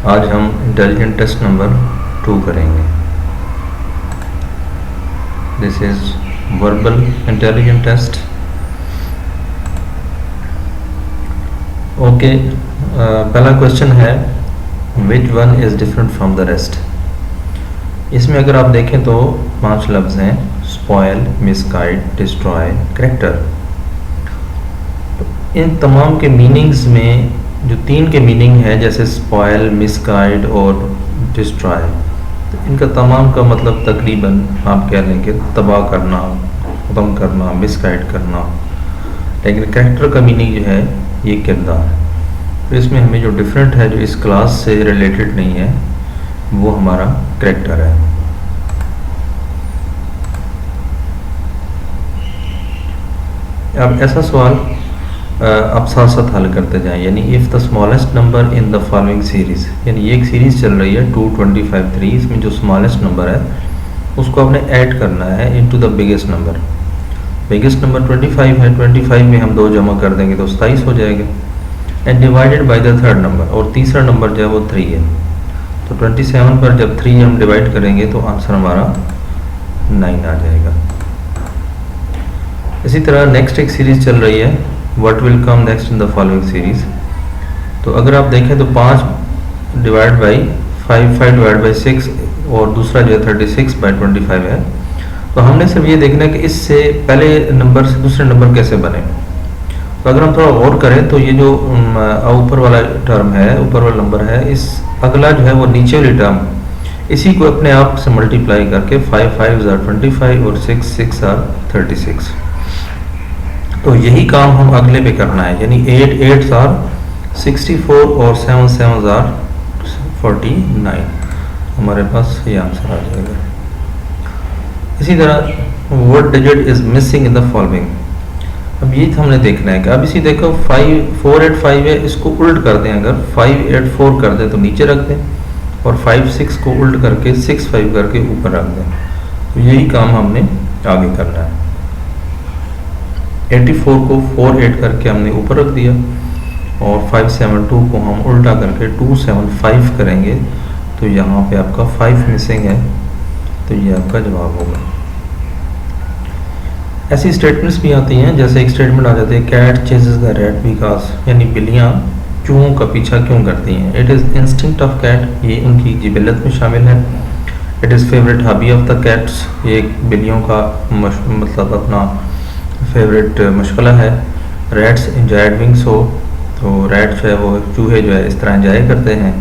आज हम intelligent test number 2 करेंगे। This is verbal intelligent test. Okay, पहला क्वेश्चन है which one is different from the rest. इसमें अगर आप देखें तो 5 लफ्ज़ हैं, स्पॉयल, मिसगाइड, डिस्ट्रॉय, करेक्टर। इन तमाम के मीनिंग्स में जो 3 के मीनिंग है, जैसे स्पॉयल, मिसगाइड और डिस्ट्रॉय, तो इनका तमाम का मतलब तकरीबन आप कह लेंगे तबाह करना, ख़त्म करना, मिसगाइड करना। लेकिन करेक्टर का मीनिंग जो है ये किरदार। तो इसमें हमें जो डिफरेंट है, जो इस क्लास से रिलेटेड नहीं है, वो हमारा करेक्टर है। अब ऐसा सवाल आप साथ साथ हल करते जाएं, यानी if the smallest number in the following series, यानी ये एक सीरीज़ चल रही है 2, 25, 3। इसमें जो स्मॉलेस्ट नंबर है उसको आपने ऐड करना है into the biggest number. Biggest number 25 है, 25 में हम 2 जमा कर देंगे तो 27 हो जाएगा, and divided by the third number, और तीसरा नंबर जो है वो 3 है। तो 27 पर जब 3 हम डिवाइड करेंगे तो आंसर हमारा 9 आ जाएगा। इसी तरह नेक्स्ट एक सीरीज़ चल रही है, what will come next in the following series. तो अगर आप देखें तो 5 डिवाइड बाई 5, 5 डिवाइड बाई 6, और दूसरा जो है 36 बाई 25 है। तो हमने सिर्फ ये देखना है कि इससे पहले नंबर से दूसरे नंबर कैसे बने। तो अगर हम थोड़ा गौर करें तो ये जो ऊपर वाला टर्म है, ऊपर वाला नंबर है, इस अगला जो है वो नीचे वाली टर्म, इसी को अपने आप से मल्टीप्लाई करके 5, 5 आर 25 और 6, 6 आर 36। तो यही काम हम अगले पे करना है, यानी 8, 8 आर 64 और 7, 7 आर 49। हमारे पास ये आंसर आ जाएगा। इसी तरह what digit is missing in the following. अब ये हमने देखना है कि अब इसी देखो 485 है, इसको उल्ट कर दें, अगर 584 कर दें तो नीचे रख दें, और 56 को उल्ट करके 65 करके ऊपर रख दें। तो यही काम हमने आगे करना है। 84 को 48 करके हमने ऊपर रख दिया, और 572 को हम उल्टा करके 275 करेंगे, तो यहाँ पे आपका 5 मिसिंग है, तो ये आपका जवाब होगा। ऐसी स्टेटमेंट्स भी आती हैं, जैसे एक स्टेटमेंट आ जाती है cat chases the rat because, यानी बिल्लियाँ चूहों का पीछा क्यों करती हैं। It is instinct of cat, ये उनकी जिबिलत में शामिल है। It is favourite hobby of the cats, ये बिल्लियों का मतलब अपना फेवरेट मशगला है। रैट्स इंजॉयड बिंग सो, तो रैट जो है वो चूहे जो है इस तरह इंजॉय करते हैं।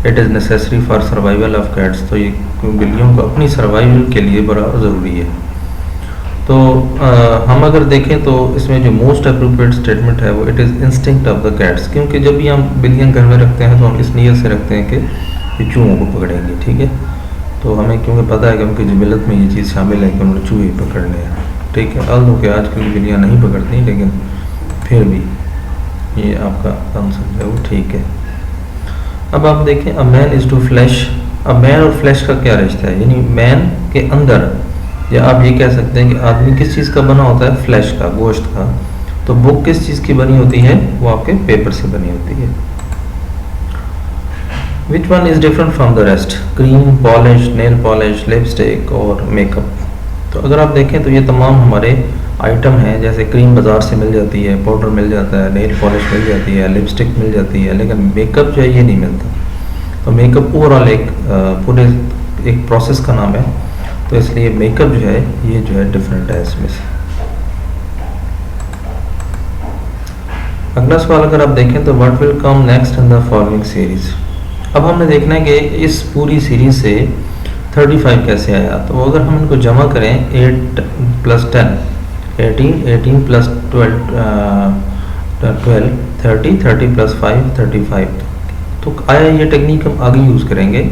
It is necessary for survival of cats, तो ये बिल्लियों को अपनी सर्वाइवल के लिए बड़ा ज़रूरी है। तो हम अगर देखें तो इसमें जो मोस्ट अप्रोप्रिएट स्टेटमेंट है वो it is instinct of the cats, क्योंकि जब भी हम बिल्लियाँ घर में रखते हैं तो हम इस नीयत से रखते हैं कि ये चूहों को पकड़ेंगे, ठीक है। तो हमें क्योंकि पता है कि उनकी जिबिलत में ये चीज़ शामिल है कि उन्होंने चूहे पकड़ने हैं, ठीक है। अल के आजकल बिल्लियाँ नहीं पकड़ती, लेकिन फिर भी ये आपका आंसर जो है वो ठीक है। अब आप देखें a man is to flash. अब मैन और फ्लैश का क्या रिश्ता है, यानी मैन के अंदर, या आप ये कह सकते हैं कि आदमी किस चीज़ का बना होता है, फ्लैश का, गोश्त का। तो बुक किस चीज़ की बनी होती है, वो आपके पेपर से बनी होती है। Which one is different from the rest. Cream, polish, nail polish, lipstick और मेकअप। तो अगर आप देखें तो ये तमाम हमारे आइटम हैं, जैसे क्रीम बाज़ार से मिल जाती है, पाउडर मिल जाता है, नेल पॉलिश मिल जाती है, लिपस्टिक मिल जाती है, लेकिन मेकअप जो है ये नहीं मिलता। तो मेकअप ओवरऑल एक पूरे एक प्रोसेस का नाम है, तो इसलिए मेकअप जो है ये जो है डिफरेंट है इसमें से। अगला सवाल अगर आप देखें तो what will come next in the following series. अब हमने देखना है कि इस पूरी सीरीज से 35 कैसे आया। तो अगर हम इनको जमा करें 8 + 10 18, 18 + 12 30, 30 + 5 35। तो आया, ये टेक्निक हम आगे यूज़ करेंगे।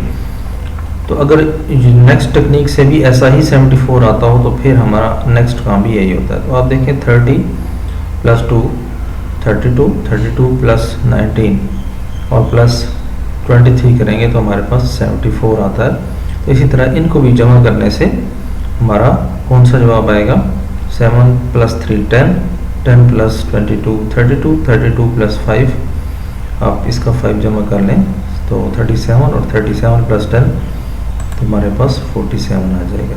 तो अगर नेक्स्ट टेक्निक से भी ऐसा ही 74 आता हो तो फिर हमारा नेक्स्ट काम भी यही होता है। तो आप देखें 30 + 2 32, 32 + 19 और +23 करेंगे तो हमारे पास 74 आता है। तो इसी तरह इनको भी जमा करने से हमारा कौन सा जवाब आएगा, 7 + 3 10, 10 + 22 32, 32 + 5, आप इसका 5 जमा कर लें तो 37 और 37 प्लस 10 तुम्हारे पास 47 आ जाएगा।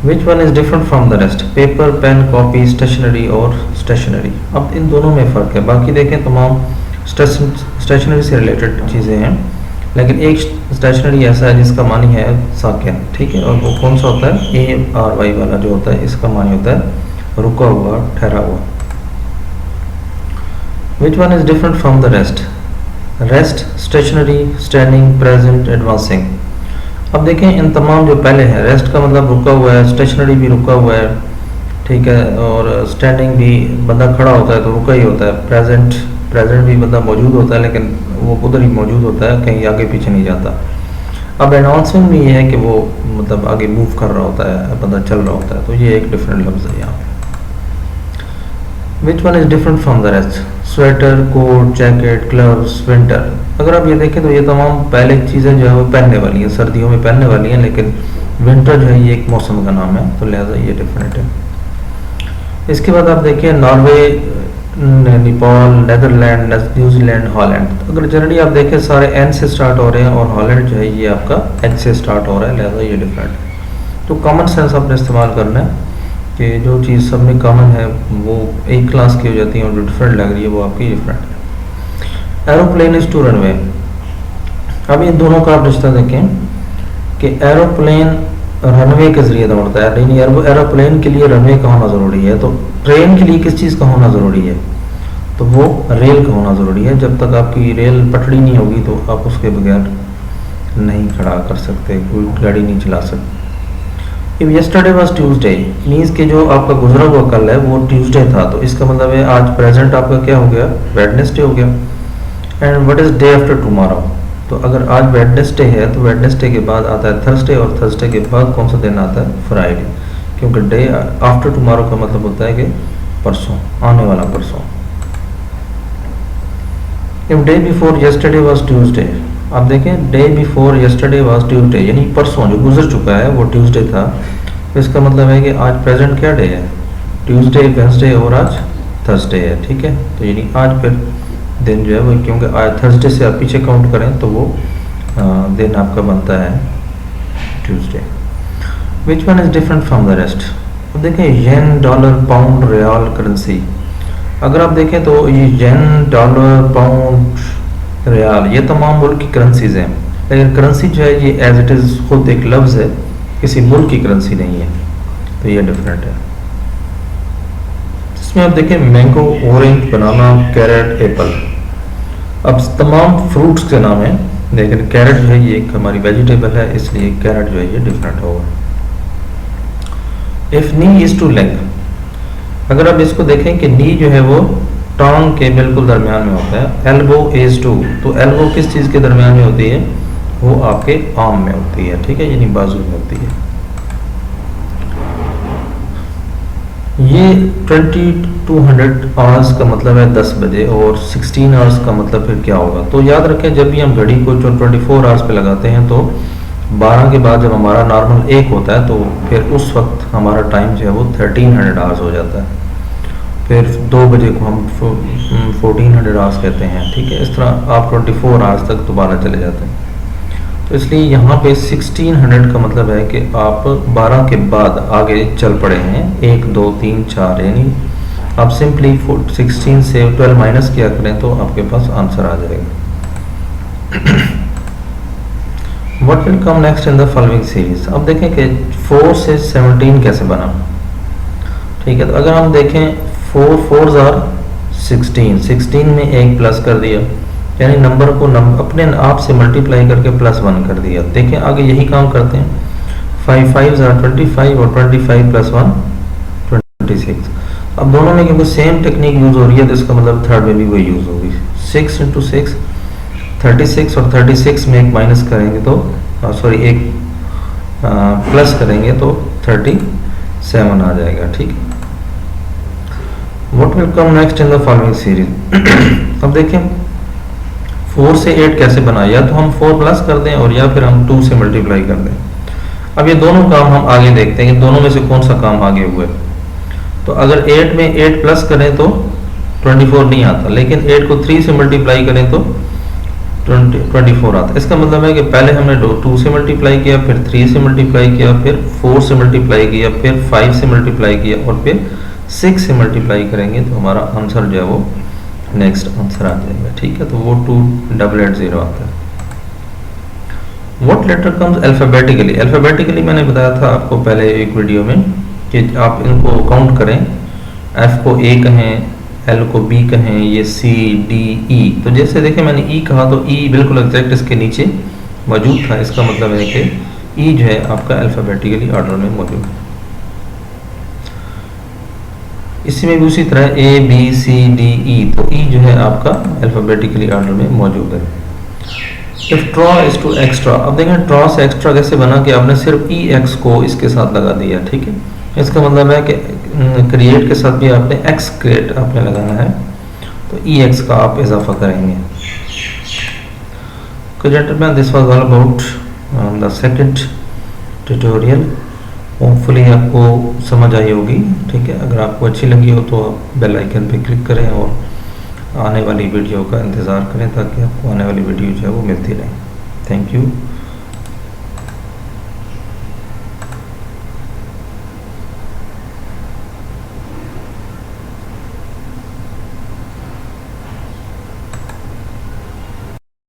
Which one is different from the rest? Paper, pen, copy, stationery और स्टेशनरी। अब इन दोनों में फ़र्क है, बाकी देखें तमाम स्टेशनरी से रिलेटेड चीज़ें हैं, लेकिन एक स्टेशनरी ऐसा है जिसका मानी है साकिन, ठीक है, और वो कौन सा होता है? ARY वाला जो होता है, इसका मानी होता है रुका हुआ, ठहरा हुआ। Which one is different from the rest? Rest, stationary, standing, present, advancing. अब देखें इन तमाम जो पहले हैं, रेस्ट का मतलब रुका हुआ है, स्टेशनरी भी रुका हुआ है, ठीक है, और स्टैंडिंग भी बंदा खड़ा होता है तो रुका ही होता है, प्रेजेंट भी बंदा मौजूद होता है लेकिन वो उधर ही मौजूद होता है, कहीं आगे पीछे नहीं जाता। अब एडवांसिंग भी ये है कि वो मतलब आगे मूव कर रहा होता है, बंदा चल रहा होता है, तो ये एक डिफरेंट लफ्ज़ है यहाँ पे। Which one is different from the rest? Sweater, coat, jacket, gloves, winter. अगर आप ये देखें तो ये तमाम पहले चीज़ें जो है वो पहनने वाली हैं, सर्दियों में पहनने वाली हैं, लेकिन विंटर जो है ये एक मौसम का नाम है, तो लिहाजा ये डिफरेंट है। इसके बाद आप देखिए Norway, Nepal, Netherland, New Zealand, Holland. अगर जनरली आप देखें सारे एन से स्टार्ट हो रहे हैं और हॉलैंड जो है ये आपका एच से स्टार्ट हो रहा है, लिहाजा ये डिफरेंट है। तो कॉमन सेंस आपने इस्तेमाल करना है कि जो चीज़ सब में कॉमन है वो एक क्लास की हो जाती है और जो डिफरेंट लग रही है वो आपकी डिफरेंट है। Aeroplane is to runway. अब इन दोनों का आप रिश्ता देखें कि एरोप्लेन रनवे के जरिए दौड़ता है, लेकिन एरोप्लेन के लिए रनवे का होना ज़रूरी है, तो ट्रेन के लिए किस चीज़ का होना ज़रूरी है? तो वो रेल का होना ज़रूरी है। जब तक आपकी रेल पटड़ी नहीं होगी तो आप उसके बगैर नहीं खड़ा कर सकते, कोई गाड़ी नहीं चला सकते। If yesterday was Tuesday means कि जो आपका गुजरा हुआ कल है वो ट्यूसडे था, तो इसका मतलब है आज प्रेजेंट आपका क्या हो गया? वेडनेसडे हो गया। And what is day after tomorrow? तो अगर आज वेडनेसडे है तो वेडनेसडे के बाद आता है थर्सडे, और थर्सडे के बाद कौन सा दिन आता है? फ्राइडे, क्योंकि डे आफ्टर टुमारो का मतलब होता है कि परसों, आने वाला परसों। If day before yesterday was Tuesday, आप देखें day before yesterday was Tuesday, यानी परसों जो गुजर चुका है वो ट्यूसडे था, तो इसका मतलब है कि आज प्रेजेंट क्या डे है? ट्यूसडे, वेडनेसडे और आज थर्सडे है, ठीक है। तो यानी आज फिर दिन जो है वो, क्योंकि आज थर्सडे से आप पीछे काउंट करें तो वो दिन आपका बनता है Tuesday. Which one is different from the rest? अब देखें येन, डॉलर, पाउंड, रियाल, करेंसी। अगर आप देखें तो ये येन, डॉलर, पाउंड, रियाल ये तमाम मुल्क की करेंसीज हैं, लेकिन करेंसी जो है ये एज इट इज़ खुद एक लफ्ज़ है, किसी मुल्क की करेंसी नहीं है, तो ये डिफरेंट है। इसमें आप देखें मैंगो, ऑरेंज, बनाना, कैरेट, एप्पल। अब तमाम फ्रूट्स के नाम हैं, लेकिन कैरेट जो है ये एक हमारी वेजिटेबल है, इसलिए कैरेट जो है ये डिफरेंट होगा। If knee is to leg, अगर आप इसको देखें कि नी जो है वो टांग के बिल्कुल दरमियान में होता है। एल्बो इज टू, तो एल्बो किस चीज़ के दरमियान में होती है? वो आपके आर्म में होती है, ठीक है, यानी बाजू में होती है। ये 2200 आवर्स का मतलब है 10 बजे, और 16 आवर्स का मतलब फिर क्या होगा? तो याद रखें जब भी हम घड़ी को 24 आवर्स पे लगाते हैं तो 12 के बाद जब हमारा नॉर्मल 1 होता है तो फिर उस वक्त हमारा टाइम जो है वो 1300 आवर्स हो जाता है। फिर 2 बजे को हम 1400 आवर्स कहते हैं, ठीक है। इस तरह आप 24 आवर्स तक दोबारा चले जाते हैं। तो इसलिए यहाँ पे 1600 का मतलब है कि आप 12 के बाद आगे चल पड़े हैं, 1 2 3 4, यानी आप सिंपली 16 से 12 माइनस किया करें तो आपके पास आंसर आ जाएगा। What will come next in the following series? अब देखें कि 4 से 17 कैसे बना, ठीक है। तो अगर हम देखें 4 4s आर 16 में एक प्लस कर दिया, यानी नंबर को अपने आप से मल्टीप्लाई करके +1 कर दिया। देखें आगे यही काम करते हैं। 5 5s आर 25 और 25 + 1 26। अब दोनों में क्योंकि सेम टेक्निक यूज़ हो रही है तो इसका मतलब थर्ड में भी वही यूज़ होगी। 6 × 6 36, और 36 में एक माइनस करेंगे तो एक प्लस करेंगे तो 37 आ जाएगा, ठीक है। What will come next in the following series? अब देखें 4 से 8 कैसे बना, या तो हम 4 प्लस कर दें और या फिर हम 2 से मल्टीप्लाई कर दें। अब ये दोनों काम हम आगे देखते हैं कि दोनों में से कौन सा काम आगे हुआ है। तो अगर 8 में 8 प्लस करें तो 24 नहीं आता, लेकिन 8 को 3 से मल्टीप्लाई करें तो 24 आता है। इसका मतलब है कि पहले हमने 2 से मल्टीप्लाई किया, फिर 3 से मल्टीप्लाई किया, फिर 4 से मल्टीप्लाई किया, फिर 5 से मल्टीप्लाई किया और फिर 6 से मल्टीप्लाई करेंगे तो हमारा आंसर जो है वो नेक्स्ट आंसर आ जाएगा। ठीक है, तो वो 2880 आता है। What letter comes alphabetically? Alphabetically मैंने बताया था आपको पहले एक वीडियो में कि आप इनको काउंट करें, एफ को ए कहें, एल को बी कहें, ये सी डी ई। तो जैसे देखें मैंने ई कहा तो ई बिल्कुल एग्जैक्ट इसके नीचे मौजूद था। इसका मतलब है कि ई जो है आपका अल्फाबेटिकली ऑर्डर में मौजूद है। इसी में भी उसी तरह A B C D E, तो ई जो है आपका अल्फाबेटिकली ऑर्डर में मौजूद है। If traw is to extra, अब देखें ट्रॉ से एक्स्ट्रा कैसे बना कि आपने सिर्फ ई एक्स को इसके साथ लगा दिया। ठीक है, इसका मतलब है कि क्रिएट के साथ भी आपने एक्स क्रिएट आपने लगाना है, तो ई एक्स का आप इजाफा करेंगे। Gentleman, this was all about the second tutorial. Hopefully आपको समझ आई होगी। ठीक है, अगर आपको अच्छी लगी हो तो आप बेल आइकन पे क्लिक करें और आने वाली वीडियो का इंतज़ार करें ताकि आपको आने वाली वीडियो जो है वो मिलती रहे। Thank you.